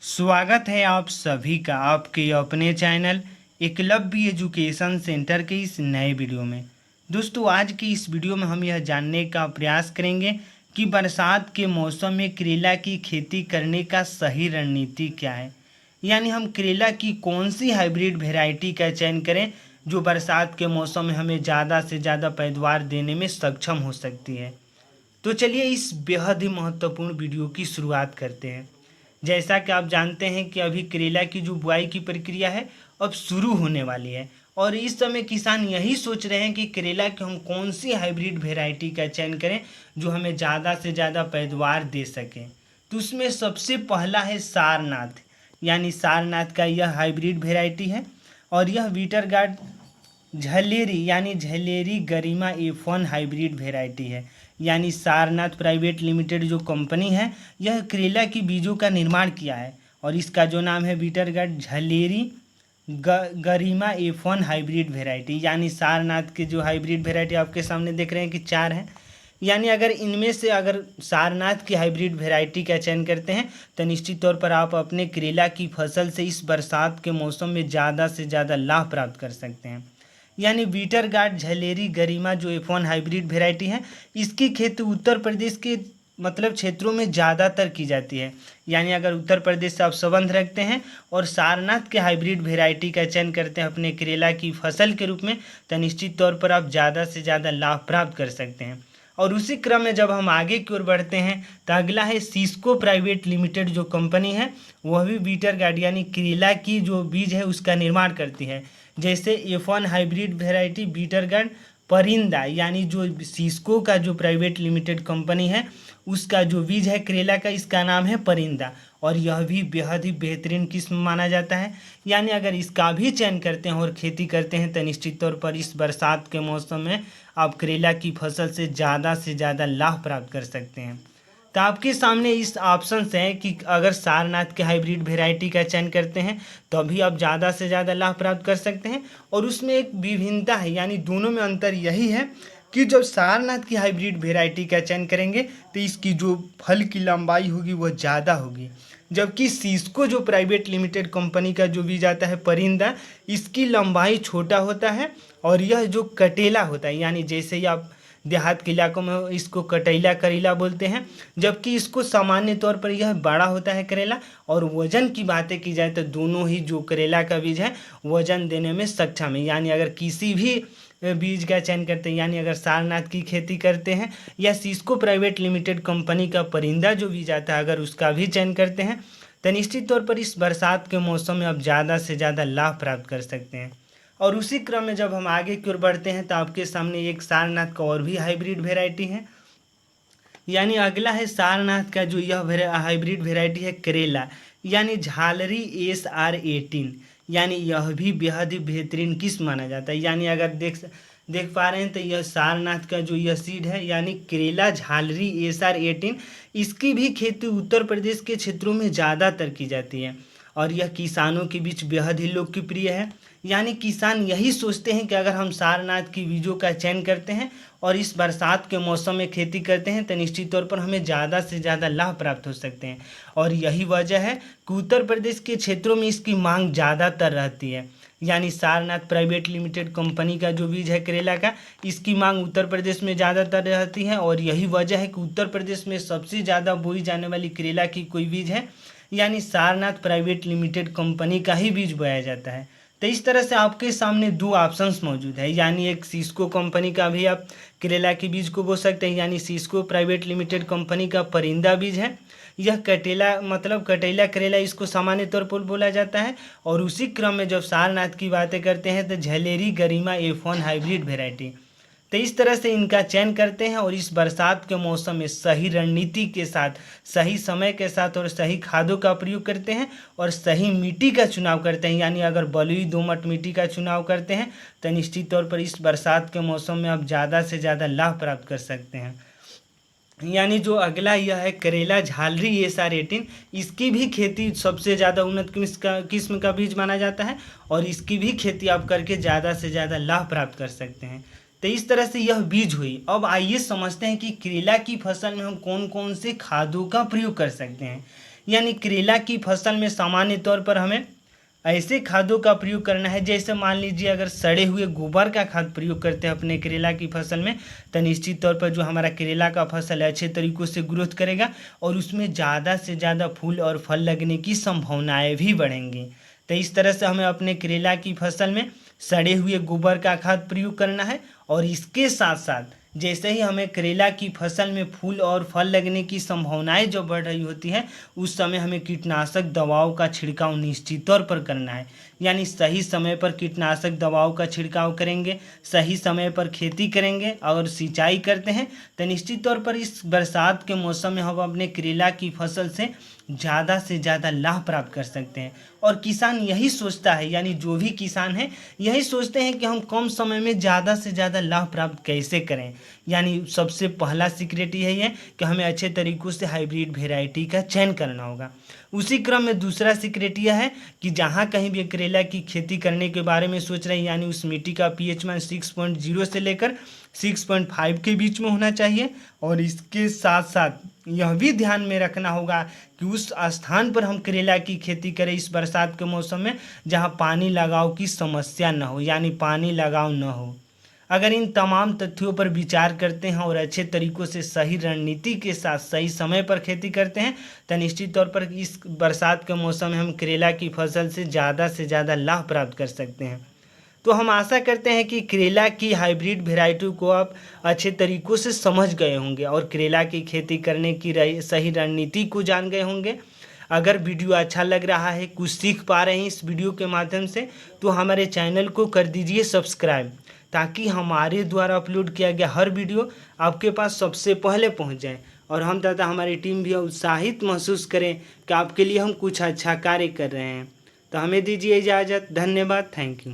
स्वागत है आप सभी का आपके अपने चैनल एकलव्य एजुकेशन सेंटर के इस नए वीडियो में। दोस्तों, आज की इस वीडियो में हम यह जानने का प्रयास करेंगे कि बरसात के मौसम में करेला की खेती करने का सही रणनीति क्या है। यानी हम करेला की कौन सी हाइब्रिड वैरायटी का चयन करें जो बरसात के मौसम में हमें ज़्यादा से ज़्यादा पैदावार देने में सक्षम हो सकती है। तो चलिए इस बेहद ही महत्वपूर्ण वीडियो की शुरुआत करते हैं। जैसा कि आप जानते हैं कि अभी करेला की जो बुआई की प्रक्रिया है अब शुरू होने वाली है और इस समय किसान यही सोच रहे हैं कि करेला की हम कौन सी हाइब्रिड वैरायटी का चयन करें जो हमें ज़्यादा से ज़्यादा पैदावार दे सके। तो उसमें सबसे पहला है सारनाथ। यानी सारनाथ का यह हाइब्रिड वैरायटी है और यह वीटरगार्ड झलेरी यानी झलेरी गरिमा F1 हाइब्रिड वेराइटी है। यानी सारनाथ प्राइवेट लिमिटेड जो कंपनी है यह करेला की बीजों का निर्माण किया है और इसका जो नाम है वीटरगार्ड झलेरी गरिमा F1 हाइब्रिड वेराइटी। यानी सारनाथ के जो हाइब्रिड वेराइटी आपके सामने देख रहे हैं कि 4 हैं। यानी अगर इनमें से अगर सारनाथ की हाइब्रिड वेराइटी का चयन करते हैं तो निश्चित तौर पर आप अपने करेला की फसल से इस बरसात के मौसम में ज़्यादा से ज़्यादा लाभ प्राप्त कर सकते हैं। यानी वीटरगार्ड झलेरी गरिमा जो F1 हाइब्रिड वेराइटी है इसकी खेती उत्तर प्रदेश के क्षेत्रों में ज़्यादातर की जाती है। यानी अगर उत्तर प्रदेश से आप संबंध रखते हैं और सारनाथ के हाइब्रिड वेराइटी का चयन करते हैं अपने करेला की फसल के रूप में तो निश्चित तौर पर आप ज़्यादा से ज़्यादा लाभ प्राप्त कर सकते हैं। और उसी क्रम में जब हम आगे की ओर बढ़ते हैं तो अगला है सिस्को प्राइवेट लिमिटेड जो कंपनी है वह भी वीटरगार्ड यानी करेला की जो बीज है उसका निर्माण करती है। जैसे F1 हाइब्रिड वेराइटी वीटरगार्ड परिंदा यानी जो सिस्को का जो प्राइवेट लिमिटेड कंपनी है उसका जो बीज है करेला का इसका नाम है परिंदा और यह भी बेहद ही बेहतरीन किस्म माना जाता है। यानी अगर इसका भी चयन करते हैं और खेती करते हैं तो निश्चित तौर पर इस बरसात के मौसम में आप करेला की फसल से ज़्यादा लाभ प्राप्त कर सकते हैं। तो आपके सामने इस ऑप्शन से है कि अगर सारनाथ के हाइब्रिड वेराइटी का चयन करते हैं तो अभी आप ज़्यादा से ज़्यादा लाभ प्राप्त कर सकते हैं। और उसमें एक विभिन्नता है यानी दोनों में अंतर यही है कि जब सारनाथ की हाइब्रिड वेराइटी का चयन करेंगे तो इसकी जो फल की लंबाई होगी वह ज़्यादा होगी, जबकि सिस्को जो प्राइवेट लिमिटेड कंपनी का जो बीज आता है परिंदा इसकी लंबाई छोटा होता है और यह जो कटेला होता है यानी जैसे ही आप देहात के इलाकों में इसको कटैला करेला बोलते हैं, जबकि इसको सामान्य तौर पर यह बड़ा होता है करेला। और वज़न की बातें की जाए तो दोनों ही जो करेला का बीज है वज़न देने में सक्षम है। यानी अगर किसी भी बीज का चयन करते हैं यानी अगर सारनाथ की खेती करते हैं या सिस्को प्राइवेट लिमिटेड कंपनी का परिंदा जो बीज आता है अगर उसका भी चयन करते हैं तो निश्चित तौर पर इस बरसात के मौसम में आप ज़्यादा से ज़्यादा लाभ प्राप्त कर सकते हैं। और उसी क्रम में जब हम आगे की ओर बढ़ते हैं तो आपके सामने एक सारनाथ का और भी हाइब्रिड वेराइटी है। यानी अगला है सारनाथ का जो यह हाइब्रिड वेराइटी है करेला यानी झालरी SR18। यानी यह भी बेहद ही बेहतरीन किस्म माना जाता है। यानी अगर देख पा रहे हैं तो यह सारनाथ का जो यह सीड है यानी करेला झालरी SR18 इसकी भी खेती उत्तर प्रदेश के क्षेत्रों में ज़्यादातर की जाती है और यह किसानों के बीच बेहद ही लोकप्रिय है। यानी किसान यही सोचते हैं कि अगर हम सारनाथ की बीजों का चयन करते हैं और इस बरसात के मौसम में खेती करते हैं तो निश्चित तौर पर हमें ज़्यादा से ज़्यादा लाभ प्राप्त हो सकते हैं। और यही वजह है कि उत्तर प्रदेश के क्षेत्रों में इसकी मांग ज़्यादातर रहती है। यानी सारनाथ प्राइवेट लिमिटेड कंपनी का जो बीज है करेला का इसकी मांग उत्तर प्रदेश में ज़्यादातर रहती है और यही वजह है कि उत्तर प्रदेश में सबसे ज़्यादा बोई जाने वाली करेला की कोई बीज है यानी सारनाथ प्राइवेट लिमिटेड कंपनी का ही बीज बोया जाता है। तो इस तरह से आपके सामने दो ऑप्शंस मौजूद है। यानी एक सिस्को कंपनी का भी आप करेला के बीज को बो सकते हैं यानी सिस्को प्राइवेट लिमिटेड कंपनी का परिंदा बीज है। यह कटेला कटेला करेला इसको सामान्य तौर पर बोला जाता है। और उसी क्रम में जब सारनाथ की बातें करते हैं तो झलेरी गरिमा F1 हाइब्रिड वेराइटी। तो इस तरह से इनका चयन करते हैं और इस बरसात के मौसम में सही रणनीति के साथ सही समय के साथ और सही खादों का प्रयोग करते हैं और सही मिट्टी का चुनाव करते हैं। यानी अगर बलुई दोमट मिट्टी का चुनाव करते हैं तो निश्चित तौर पर इस बरसात के मौसम में आप ज़्यादा से ज़्यादा लाभ प्राप्त कर सकते हैं। यानी जो अगला यह है करेला झालरी SR18 इसकी भी खेती सबसे ज़्यादा उन्नत किस्म का बीज माना जाता है और इसकी भी खेती आप करके ज़्यादा से ज़्यादा लाभ प्राप्त कर सकते हैं। तो इस तरह से यह बीज हुई। अब आइए समझते हैं कि करेला की फसल में हम कौन कौन से खादों का प्रयोग कर सकते हैं। यानी करेला की फसल में सामान्य तौर पर हमें ऐसे खादों का प्रयोग करना है, जैसे मान लीजिए अगर सड़े हुए गोबर का खाद प्रयोग करते हैं अपने करेला की फसल में, तो निश्चित तौर पर जो हमारा करेला का फसल है अच्छे तरीक़ों से ग्रोथ करेगा और उसमें ज़्यादा से ज़्यादा फूल और फल लगने की संभावनाएं भी बढ़ेंगी। तो इस तरह से हमें अपने करेला की फसल में सड़े हुए गोबर का खाद प्रयोग करना है। और इसके साथ साथ जैसे ही हमें करेला की फसल में फूल और फल लगने की संभावनाएं जो बढ़ रही होती है, उस समय हमें कीटनाशक दवाओं का छिड़काव निश्चित तौर पर करना है। यानी सही समय पर कीटनाशक दवाओं का छिड़काव करेंगे, सही समय पर खेती करेंगे और सिंचाई करते हैं तो निश्चित तौर पर इस बरसात के मौसम में हम अपने करेला की फसल से ज़्यादा लाभ प्राप्त कर सकते हैं। और किसान यही सोचता है, यानी जो भी किसान है यही सोचते हैं कि हम कम समय में ज़्यादा से ज़्यादा लाभ प्राप्त कैसे करें। यानी सबसे पहला सीक्रेट यही है कि हमें अच्छे तरीक़ों से हाइब्रिड वेराइटी का चयन करना होगा। उसी क्रम में दूसरा सीक्रेट यह है कि जहाँ कहीं भी करेला की खेती करने के बारे में सोच रहे हैं, यानी उस मिट्टी का पीएच मान 6.0 से लेकर 6.5 के बीच में होना चाहिए। और इसके साथ साथ यह भी ध्यान में रखना होगा कि उस स्थान पर हम करेला की खेती करें इस बरसात के मौसम में जहाँ पानी लगाव की समस्या न हो, यानी पानी लगाव न हो। अगर इन तमाम तथ्यों पर विचार करते हैं और अच्छे तरीक़ों से सही रणनीति के साथ सही समय पर खेती करते हैं तो निश्चित तौर पर इस बरसात के मौसम में हम करेला की फसल से ज़्यादा लाभ प्राप्त कर सकते हैं। तो हम आशा करते हैं कि करेला की हाइब्रिड वेराइटी को आप अच्छे तरीक़ों से समझ गए होंगे और करेला की खेती करने की सही रणनीति को जान गए होंगे। अगर वीडियो अच्छा लग रहा है, कुछ सीख पा रहे हैं इस वीडियो के माध्यम से, तो हमारे चैनल को कर दीजिए सब्सक्राइब, ताकि हमारे द्वारा अपलोड किया गया हर वीडियो आपके पास सबसे पहले पहुंच जाए और हम तथा हमारी टीम भी उत्साहित महसूस करें कि आपके लिए हम कुछ अच्छा कार्य कर रहे हैं। तो हमें दीजिए इजाज़त। धन्यवाद। Thank you.